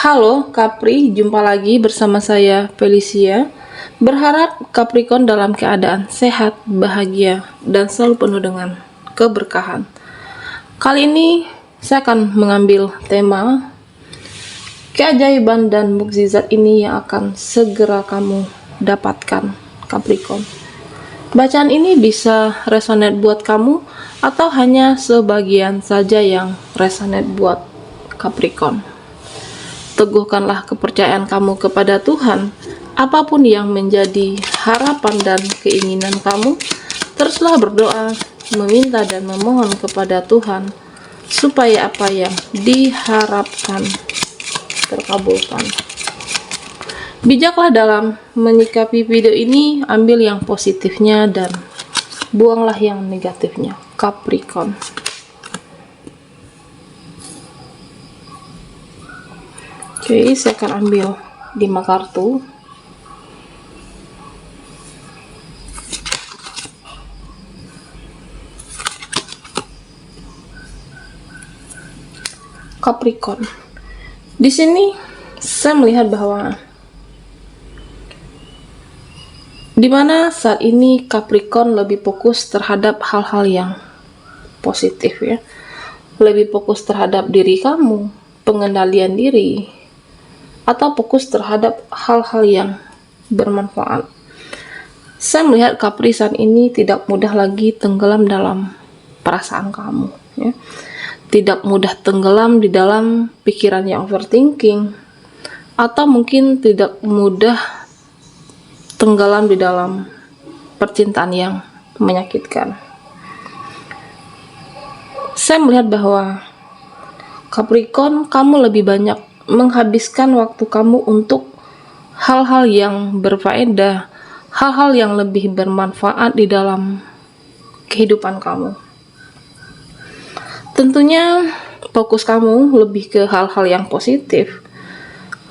Halo Capri, jumpa lagi bersama saya Felicia. Berharap Capricorn dalam keadaan sehat, bahagia, dan selalu penuh dengan keberkahan. Kali ini saya akan mengambil tema keajaiban dan mukjizat ini yang akan segera kamu dapatkan, Capricorn. Bacaan ini bisa resonate buat kamu atau hanya sebagian saja yang resonate buat Capricorn. Teguhkanlah kepercayaan kamu kepada Tuhan. Apapun yang menjadi harapan dan keinginan kamu, teruslah berdoa, meminta dan memohon kepada Tuhan supaya apa yang diharapkan terkabulkan. Bijaklah dalam menyikapi video ini, ambil yang positifnya dan buanglah yang negatifnya, Capricorn. Oke, saya akan ambil 5 kartu. Capricorn. Di sini saya melihat bahwa dimana saat ini Capricorn lebih fokus terhadap hal-hal yang positif ya. Lebih fokus terhadap diri kamu, pengendalian diri, atau fokus terhadap hal-hal yang bermanfaat. Saya melihat Capri saat ini tidak mudah lagi tenggelam dalam perasaan kamu ya. Tidak mudah tenggelam di dalam pikiran yang overthinking, atau mungkin tidak mudah tenggelam di dalam percintaan yang menyakitkan. Saya melihat bahwa Capricorn, kamu lebih banyak menghabiskan waktu kamu untuk hal-hal yang berfaedah, hal-hal yang lebih bermanfaat di dalam kehidupan kamu. Tentunya fokus kamu lebih ke hal-hal yang positif,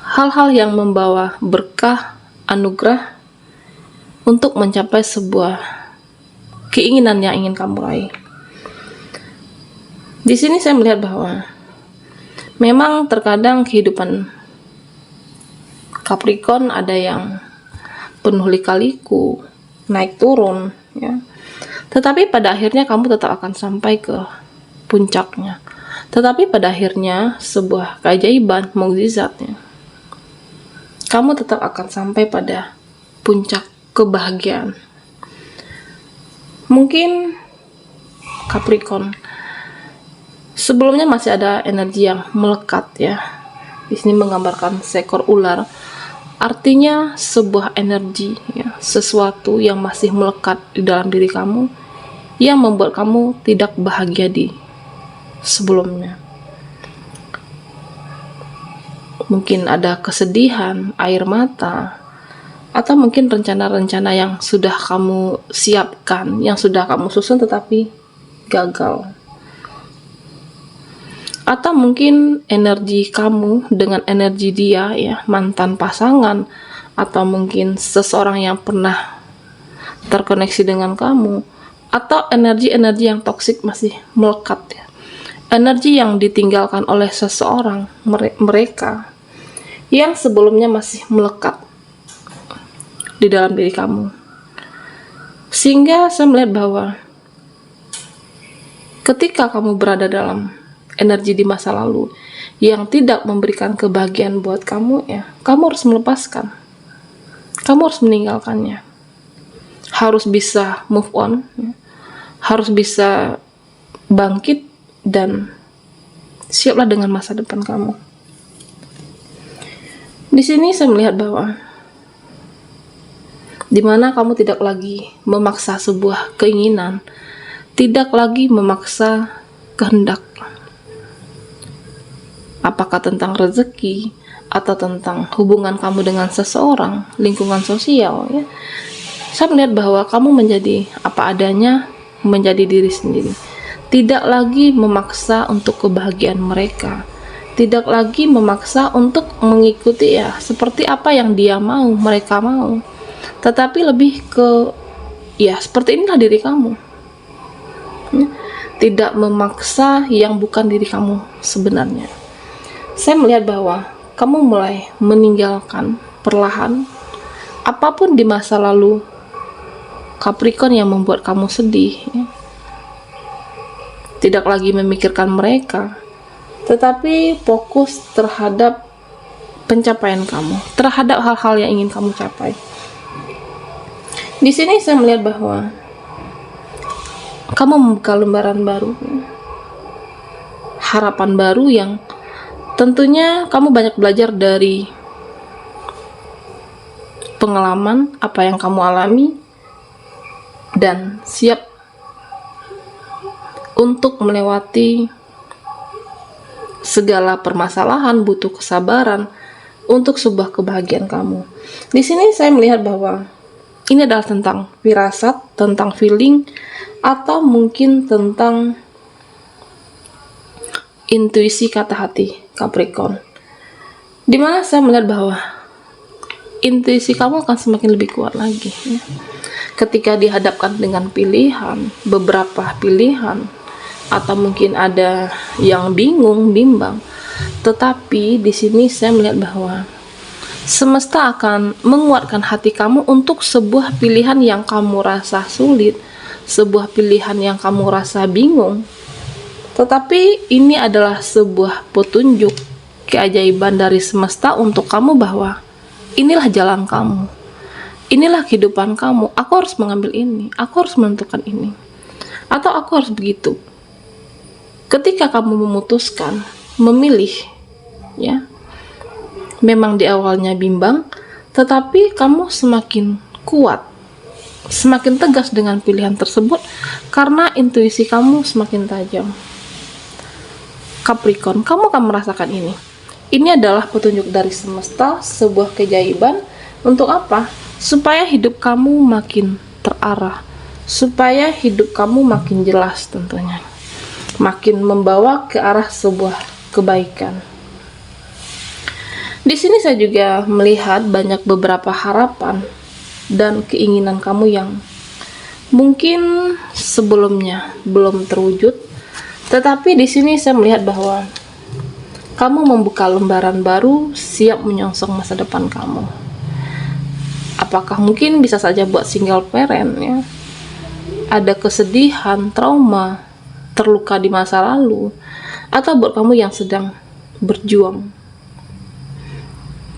hal-hal yang membawa berkah, anugerah untuk mencapai sebuah keinginan yang ingin kamu raih. Di sini saya melihat bahwa memang terkadang kehidupan Capricorn ada yang penuh lika-liku, naik turun ya. Tetapi pada akhirnya kamu tetap akan sampai ke puncaknya. Tetapi pada akhirnya sebuah keajaiban, mukjizatnya, kamu tetap akan sampai pada puncak kebahagiaan. Mungkin Capricorn sebelumnya masih ada energi yang melekat ya. Di sini menggambarkan seekor ular. Artinya sebuah energi ya, sesuatu yang masih melekat di dalam diri kamu yang membuat kamu tidak bahagia di sebelumnya. Mungkin ada kesedihan, air mata, atau mungkin rencana-rencana yang sudah kamu siapkan, yang sudah kamu susun tetapi gagal. Atau mungkin energi kamu dengan energi dia ya, mantan pasangan, atau mungkin seseorang yang pernah terkoneksi dengan kamu, atau energi-energi yang toksik masih melekat ya. Energi yang ditinggalkan oleh seseorang, mereka yang sebelumnya masih melekat di dalam diri kamu. Sehingga saya melihat bahwa ketika kamu berada dalam energi di masa lalu yang tidak memberikan kebahagiaan buat kamu ya, kamu harus melepaskan, kamu harus meninggalkannya, harus bisa move on ya. Harus bisa bangkit dan siaplah dengan masa depan kamu. Di sini saya melihat bahwa dimana kamu tidak lagi memaksa sebuah keinginan, tidak lagi memaksa kehendak, apakah tentang rezeki atau tentang hubungan kamu dengan seseorang, lingkungan sosial ya. Saya melihat bahwa kamu menjadi apa adanya, menjadi diri sendiri, tidak lagi memaksa untuk kebahagiaan mereka, tidak lagi memaksa untuk mengikuti ya seperti apa yang dia mau, mereka mau, tetapi lebih ke ya seperti inilah diri kamu ya. Tidak memaksa yang bukan diri kamu sebenarnya. Saya melihat bahwa kamu mulai meninggalkan perlahan apapun di masa lalu Capricorn yang membuat kamu sedih, ya. Tidak lagi memikirkan mereka, tetapi fokus terhadap pencapaian kamu, terhadap hal-hal yang ingin kamu capai. Di sini saya melihat bahwa kamu membuka lembaran baru, harapan baru yang tentunya kamu banyak belajar dari pengalaman apa yang kamu alami dan siap untuk melewati segala permasalahan, butuh kesabaran untuk sebuah kebahagiaan kamu. Di sini saya melihat bahwa ini adalah tentang firasat, tentang feeling, atau mungkin tentang intuisi kata hati Capricorn. Dimana saya melihat bahwa intuisi kamu akan semakin lebih kuat lagi, ya. Ketika dihadapkan dengan pilihan, beberapa pilihan, atau mungkin ada yang bingung, bimbang. Tetapi di sini saya melihat bahwa semesta akan menguatkan hati kamu untuk sebuah pilihan yang kamu rasa sulit, sebuah pilihan yang kamu rasa bingung. Tetapi ini adalah sebuah petunjuk keajaiban dari semesta untuk kamu bahwa inilah jalan kamu, inilah kehidupan kamu. Aku harus mengambil ini, aku harus menentukan ini, atau aku harus begitu. Ketika kamu memutuskan, memilih, ya, memang di awalnya bimbang, tetapi kamu semakin kuat, semakin tegas dengan pilihan tersebut karena intuisi kamu semakin tajam. Capricorn, kamu akan merasakan ini. Ini adalah petunjuk dari semesta, sebuah keajaiban. Untuk apa? Supaya hidup kamu makin terarah, supaya hidup kamu makin jelas tentunya, makin membawa ke arah sebuah kebaikan. Di sini saya juga melihat banyak beberapa harapan dan keinginan kamu yang mungkin sebelumnya belum terwujud, tetapi di sini saya melihat bahwa kamu membuka lembaran baru, siap menyongsong masa depan kamu. Apakah mungkin bisa saja buat single parent, ya, ada kesedihan, trauma, terluka di masa lalu, atau buat kamu yang sedang berjuang.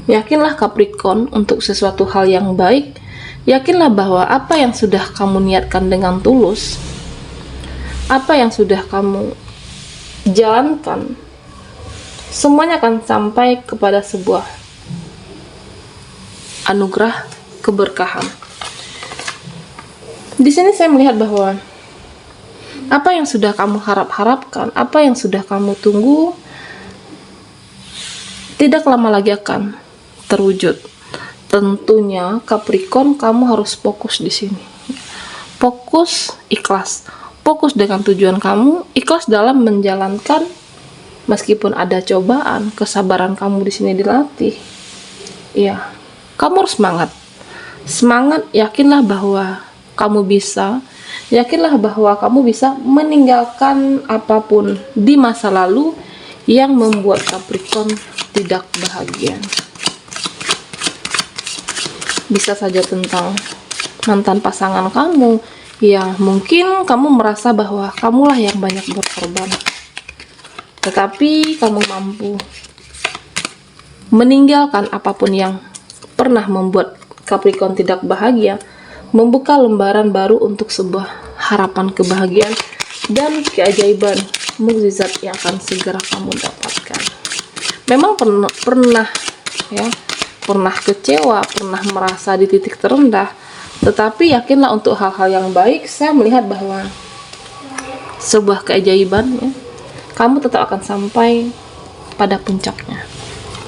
Yakinlah Capricorn untuk sesuatu hal yang baik. Yakinlah bahwa apa yang sudah kamu niatkan dengan tulus, apa yang sudah kamu jalankan, semuanya akan sampai kepada sebuah anugerah keberkahan. Di sini saya melihat bahwa apa yang sudah kamu harapkan, apa yang sudah kamu tunggu, tidak lama lagi akan terwujud. Tentunya Capricorn, kamu harus fokus di sini. Fokus, ikhlas. Fokus dengan tujuan kamu, ikhlas dalam menjalankan meskipun ada cobaan, kesabaran kamu di sini dilatih. Ya, kamu harus semangat. Semangat, yakinlah bahwa kamu bisa. Yakinlah bahwa kamu bisa meninggalkan apapun di masa lalu yang membuat Capricorn tidak bahagia. Bisa saja tentang mantan pasangan kamu, ya mungkin kamu merasa bahwa kamulah yang banyak berkorban, tetapi kamu mampu meninggalkan apapun yang pernah membuat Capricorn tidak bahagia, membuka lembaran baru untuk sebuah harapan kebahagiaan dan keajaiban mukjizat yang akan segera kamu dapatkan. Memang pernah kecewa, pernah merasa di titik terendah, tetapi yakinlah untuk hal-hal yang baik. Saya melihat bahwa sebuah keajaiban, ya, kamu tetap akan sampai pada puncaknya,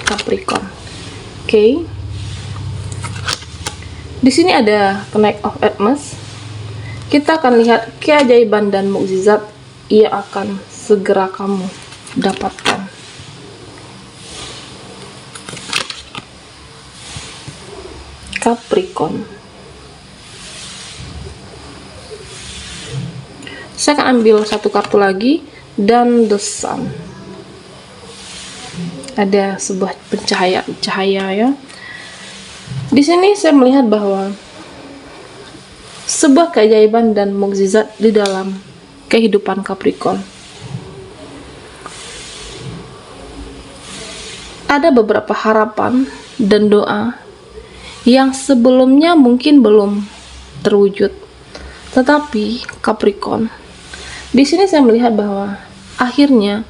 Capricorn. Oke. Di sini ada Knight of Hermes. Kita akan lihat keajaiban dan mukjizat yang akan segera kamu dapatkan. Capricorn. Saya akan ambil satu kartu lagi dan The Sun. ada sebuah cahaya ya. Di sini saya melihat bahwa sebuah keajaiban dan mukjizat di dalam kehidupan Capricorn. Ada beberapa harapan dan doa yang sebelumnya mungkin belum terwujud. Tetapi Capricorn, di sini saya melihat bahwa akhirnya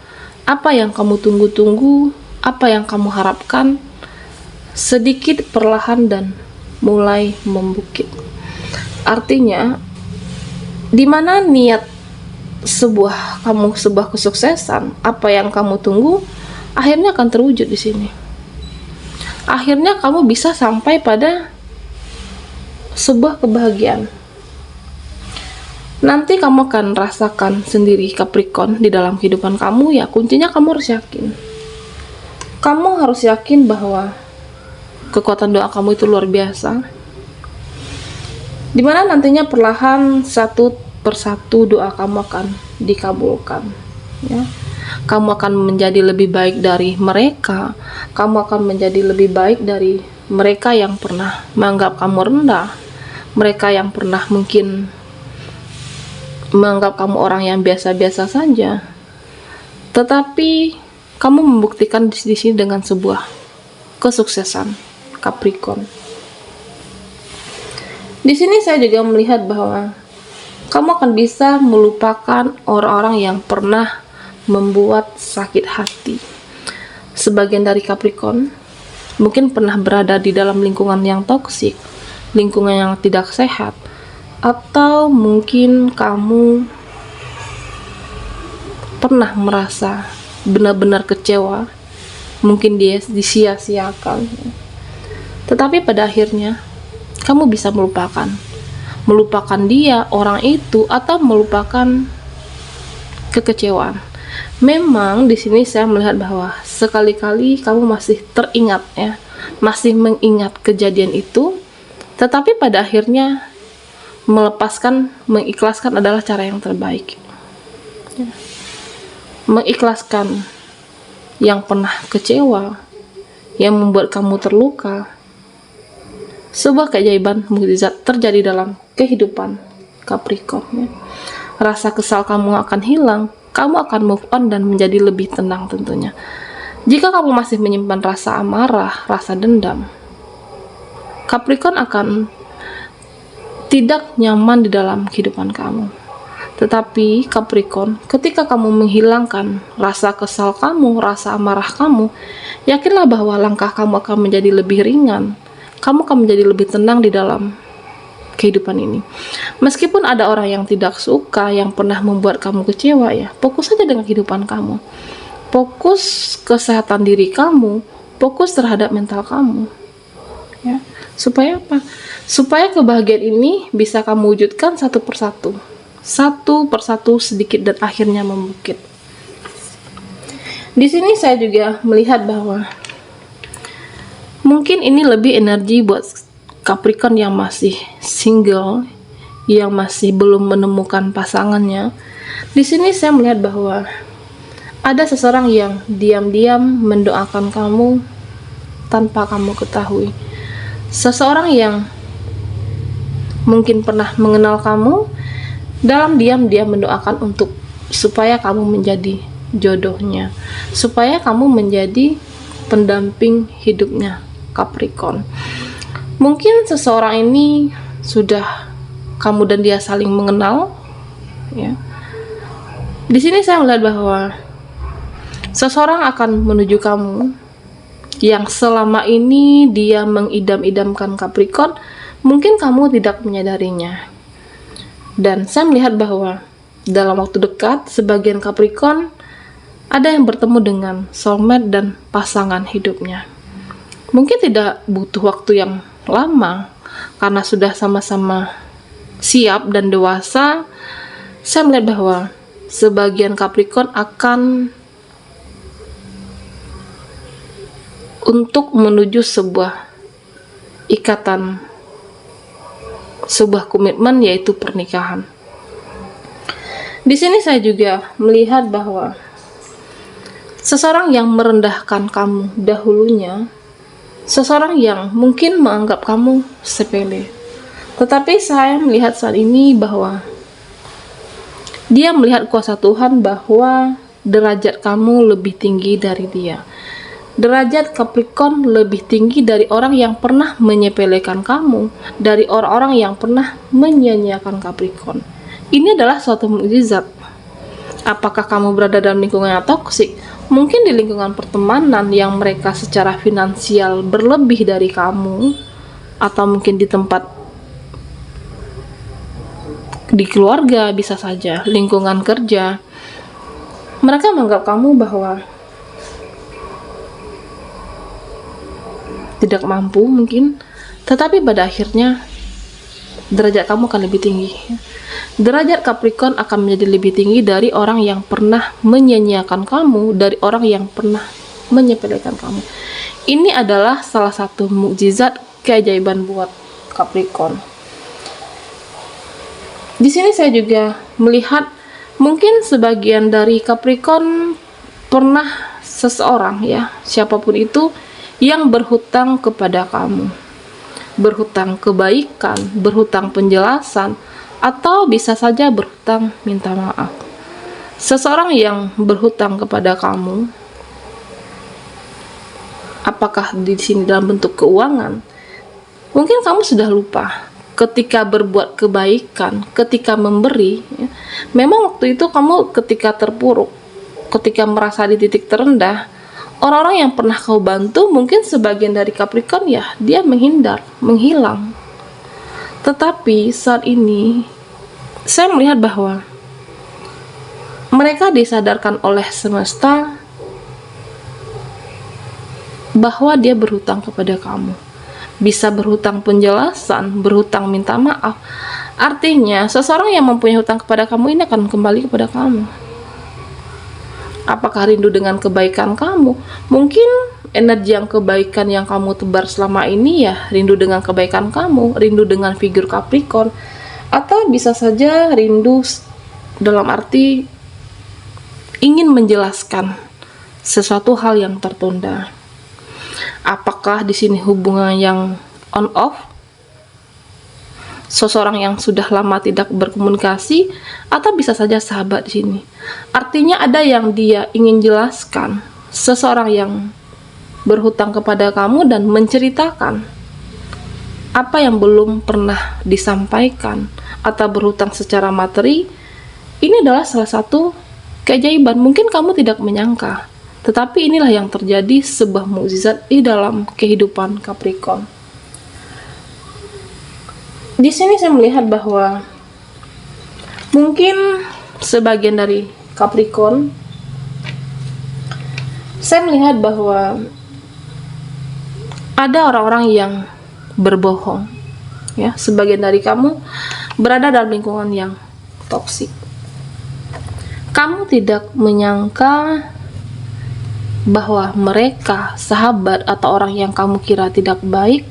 apa yang kamu tunggu-tunggu, apa yang kamu harapkan, sedikit perlahan dan mulai membukit. Artinya, di mana niat sebuah kesuksesan, apa yang kamu tunggu, akhirnya akan terwujud di sini. Akhirnya kamu bisa sampai pada sebuah kebahagiaan. Nanti kamu akan rasakan sendiri Capricorn di dalam kehidupan kamu ya. Kuncinya kamu harus yakin. Kamu harus yakin bahwa kekuatan doa kamu itu luar biasa. Dimana nantinya perlahan satu persatu doa kamu akan dikabulkan. Ya. Kamu akan menjadi lebih baik dari mereka. Kamu akan menjadi lebih baik dari mereka yang pernah menganggap kamu rendah. Mereka yang pernah mungkin menganggap kamu orang yang biasa-biasa saja. Tetapi kamu membuktikan di sini dengan sebuah kesuksesan Capricorn. Di sini saya juga melihat bahwa kamu akan bisa melupakan orang-orang yang pernah membuat sakit hati. Sebagian dari Capricorn mungkin pernah berada di dalam lingkungan yang toksik, lingkungan yang tidak sehat, atau mungkin kamu pernah merasa benar-benar kecewa, mungkin dia disia-siakan. Tetapi pada akhirnya kamu bisa melupakan dia, orang itu, atau melupakan kekecewaan. Memang di sini saya melihat bahwa sekali-kali kamu masih teringat ya, masih mengingat kejadian itu, tetapi pada akhirnya melepaskan, mengikhlaskan adalah cara yang terbaik. Ya. Mengikhlaskan yang pernah kecewa, yang membuat kamu terluka. Sebuah keajaiban mukjizat terjadi dalam kehidupan Capricorn. Ya. Rasa kesal kamu akan hilang. Kamu akan move on dan menjadi lebih tenang tentunya. Jika kamu masih menyimpan rasa amarah, rasa dendam, Capricorn akan tidak nyaman di dalam kehidupan kamu. Tetapi Capricorn, ketika kamu menghilangkan rasa kesal kamu, rasa amarah kamu, yakinlah bahwa langkah kamu akan menjadi lebih ringan. Kamu akan menjadi lebih tenang di dalam kehidupan ini. Meskipun ada orang yang tidak suka, yang pernah membuat kamu kecewa ya, fokus saja dengan kehidupan kamu. Fokus kesehatan diri kamu, fokus terhadap mental kamu. Ya. Supaya apa? Supaya kebahagiaan ini bisa kamu wujudkan satu persatu. Satu persatu sedikit dan akhirnya membukit. Di sini saya juga melihat bahwa mungkin ini lebih energi buat Capricorn yang masih single, yang masih belum menemukan pasangannya. Di sini saya melihat bahwa ada seseorang yang diam-diam mendoakan kamu tanpa kamu ketahui. Seseorang yang mungkin pernah mengenal kamu, dalam diam dia mendoakan untuk supaya kamu menjadi jodohnya, supaya kamu menjadi pendamping hidupnya Capricorn. Mungkin seseorang ini sudah kamu dan dia saling mengenal, ya. Di sini saya melihat bahwa seseorang akan menuju kamu yang selama ini dia mengidam-idamkan Capricorn, mungkin kamu tidak menyadarinya. Dan saya melihat bahwa dalam waktu dekat, sebagian Capricorn ada yang bertemu dengan soulmate dan pasangan hidupnya. Mungkin tidak butuh waktu yang lama, karena sudah sama-sama siap dan dewasa. Saya melihat bahwa sebagian Capricorn akan untuk menuju sebuah ikatan, sebuah komitmen, yaitu pernikahan. Di sini saya juga melihat bahwa Seseorang yang merendahkan kamu dahulunya, seseorang yang mungkin menganggap kamu sepele. Tetapi saya melihat saat ini bahwa dia melihat kuasa Tuhan bahwa derajat kamu lebih tinggi dari dia. Derajat Capricorn lebih tinggi dari orang yang pernah menyepelekan kamu, dari orang-orang yang pernah menyia-nyiakan Capricorn. Ini adalah suatu mukjizat. Apakah kamu berada dalam lingkungan yang toksik? Mungkin di lingkungan pertemanan yang mereka secara finansial berlebih dari kamu, atau mungkin di tempat di keluarga, bisa saja lingkungan kerja. Mereka menganggap kamu bahwa tidak mampu mungkin, tetapi pada akhirnya derajat kamu akan lebih tinggi. Derajat Capricorn akan menjadi lebih tinggi dari orang yang pernah menyia-nyiakan kamu, dari orang yang pernah menyepelekan kamu. Ini adalah salah satu mukjizat keajaiban buat Capricorn. Di sini saya juga melihat mungkin sebagian dari Capricorn pernah seseorang, ya, siapapun itu, yang berhutang kepada kamu. Berhutang kebaikan, berhutang penjelasan, atau bisa saja berhutang minta maaf. Seseorang yang berhutang kepada kamu, apakah di sini dalam bentuk keuangan? Mungkin kamu sudah lupa. Ketika berbuat kebaikan, ketika memberi, ya, memang waktu itu kamu ketika terpuruk, ketika merasa di titik terendah, orang-orang yang pernah kau bantu, mungkin sebagian dari Capricorn, ya, dia menghindar, menghilang. Tetapi saat ini saya melihat bahwa mereka disadarkan oleh semesta bahwa dia berhutang kepada kamu. Bisa berhutang penjelasan, berhutang minta maaf. Artinya, seseorang yang mempunyai hutang kepada kamu ini akan kembali kepada kamu. Apakah rindu dengan kebaikan kamu? Mungkin energi yang kebaikan yang kamu tebar selama ini, ya, rindu dengan kebaikan kamu, rindu dengan figur Capricorn. Atau bisa saja rindu dalam arti ingin menjelaskan sesuatu hal yang tertunda. Apakah di sini hubungan yang on off? Seseorang yang sudah lama tidak berkomunikasi, atau bisa saja sahabat di sini. Artinya ada yang dia ingin jelaskan, seseorang yang berhutang kepada kamu dan menceritakan apa yang belum pernah disampaikan, atau berhutang secara materi. Ini adalah salah satu keajaiban. Mungkin kamu tidak menyangka, tetapi inilah yang terjadi, sebuah mukjizat di dalam kehidupan Capricorn. Di sini saya melihat bahwa mungkin sebagian dari Capricorn, saya melihat bahwa ada orang-orang yang berbohong, ya. Sebagian dari kamu berada dalam lingkungan yang toksik. Kamu tidak menyangka bahwa mereka, sahabat atau orang yang kamu kira tidak baik,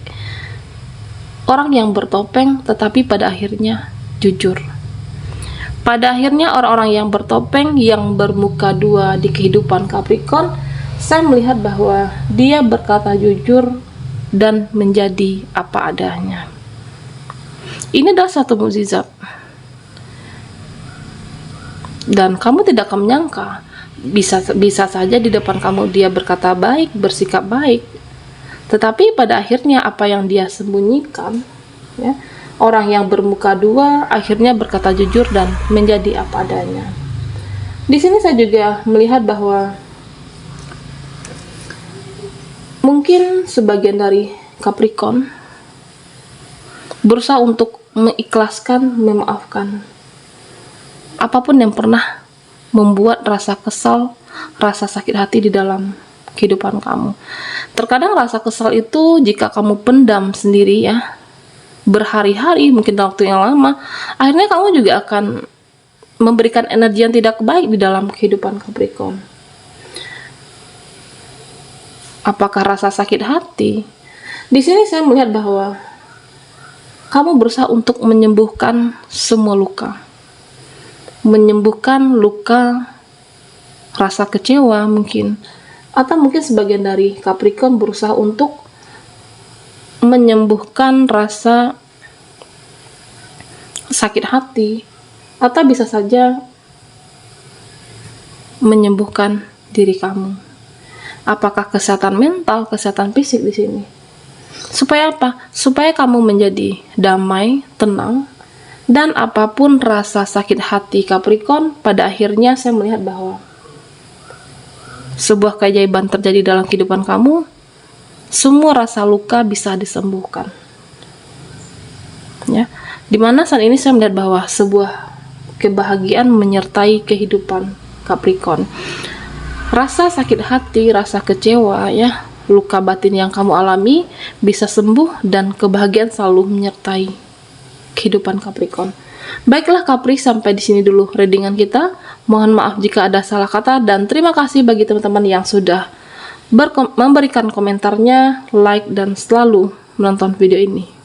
orang yang bertopeng, tetapi pada akhirnya jujur. Pada akhirnya orang-orang yang bertopeng, yang bermuka dua di kehidupan Capricorn, saya melihat bahwa dia berkata jujur dan menjadi apa adanya. Ini adalah satu mukjizat. Dan kamu tidak akan menyangka, bisa saja di depan kamu dia berkata baik, bersikap baik, tetapi pada akhirnya apa yang dia sembunyikan, ya, orang yang bermuka dua akhirnya berkata jujur dan menjadi apa adanya. Di sini saya juga melihat bahwa mungkin sebagian dari Capricorn berusaha untuk mengikhlaskan, memaafkan apapun yang pernah membuat rasa kesal, rasa sakit hati di dalam kehidupan kamu. Terkadang rasa kesal itu jika kamu pendam sendiri, ya, berhari-hari, mungkin dalam waktu yang lama, akhirnya kamu juga akan memberikan energi yang tidak baik di dalam kehidupan Capricorn. Apakah rasa sakit hati? Di sini saya melihat bahwa kamu berusaha untuk menyembuhkan semua luka. Menyembuhkan luka rasa kecewa mungkin, atau mungkin sebagian dari Capricorn berusaha untuk menyembuhkan rasa sakit hati, atau bisa saja menyembuhkan diri kamu. Apakah kesehatan mental, kesehatan fisik di sini? Supaya apa? Supaya kamu menjadi damai, tenang, dan apapun rasa sakit hati Capricorn, pada akhirnya saya melihat bahwa sebuah keajaiban terjadi dalam kehidupan kamu. Semua rasa luka bisa disembuhkan. Ya, dimana saat ini saya melihat bahwa sebuah kebahagiaan menyertai kehidupan Capricorn. Rasa sakit hati, rasa kecewa, ya, luka batin yang kamu alami bisa sembuh dan kebahagiaan selalu menyertai kehidupan Capricorn. Baiklah Capri, sampai di sini dulu readingan kita. Mohon maaf jika ada salah kata, dan terima kasih bagi teman-teman yang sudah memberikan komentarnya, like, dan selalu menonton video ini.